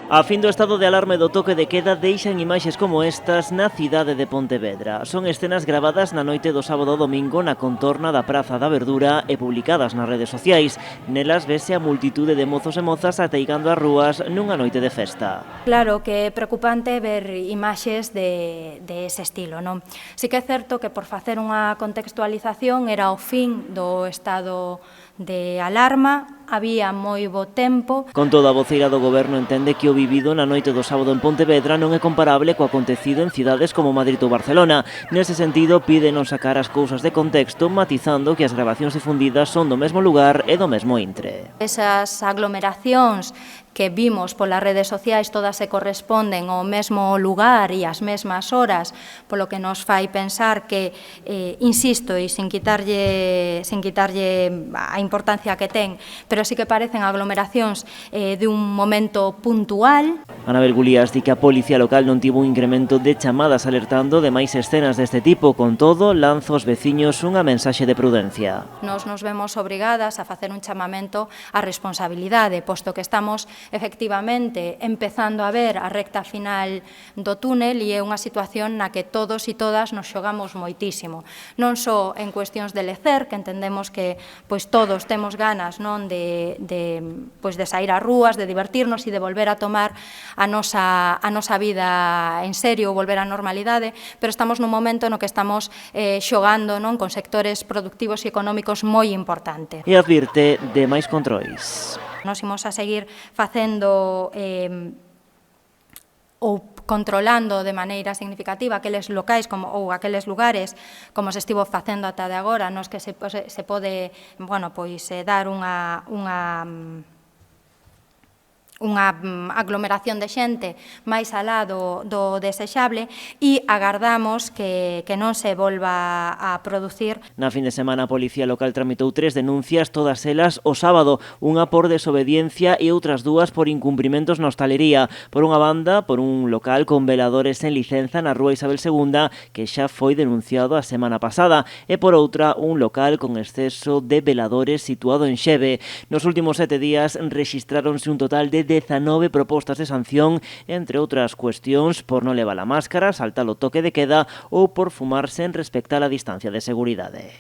A fin do estado de alarme do toque de queda deixan imaxes como estas na cidade de Pontevedra. Son escenas gravadas na noite do sábado ao domingo na contorna da Praza da Verdura e publicadas nas redes sociais. Nelas vese a multitude de mozos e mozas ateigando as rúas nunha noite de festa. Claro que é preocupante ver imaxes de ese estilo, non? Si que é certo que por facer unha contextualización era o fin do estado de alarma, había moi bo tempo. Con todo, a voceira do Goberno entende que o vivido na noite do sábado en Pontevedra non é comparable co acontecido en cidades como Madrid ou Barcelona. Nese sentido, pide non sacar as cousas de contexto, matizando que as grabacións difundidas son do mesmo lugar e do mesmo intre. Esas aglomeracións que vimos polas redes sociais todas se corresponden ao mesmo lugar e ás mesmas horas, polo que nos fai pensar que, insisto, e sin quitarlle a importancia que ten, pero sí que parecen aglomeracións de un momento puntual. Anabel Gulías di que a Policía Local non tivo un incremento de chamadas alertando de máis escenas deste tipo. Con todo, lanza aos veciños unha mensaxe de prudencia. Nos vemos obrigadas a facer un chamamento á responsabilidade, posto que estamos efectivamente empezando a ver a recta final do túnel e é unha situación na que todos e todas nos xogamos moitísimo. Non só en cuestións de lecer, que entendemos que todos temos ganas de sair ás rúas, de divertirnos e de volver a tomar a nosa vida en serio, volver á normalidade, pero estamos nun momento no que estamos xogando con sectores productivos e económicos moi importantes. E advirte de máis controis. Nos imos a seguir facendo ou controlando de maneira significativa aqueles locais ou aqueles lugares como se estivo facendo ata de agora, nos que se pode dar unha aglomeración de xente máis alá do desexable e agardamos que non se volva a producir. Na fin de semana a Policía Local tramitou 3 denuncias, todas elas o sábado, unha por desobediencia e outras 2 por incumprimentos na hostalería. Por unha banda, por un local con veladores sen licenza na rúa Isabel II, que xa foi denunciado a semana pasada, e por outra, un local con exceso de veladores situado en Xeve. Nos últimos 7 días rexistráronse un total de 19 propostas de sanción, entre outras cuestións por non levar a máscara, saltar o toque de queda ou por fumar sen respectar a distancia de seguridade.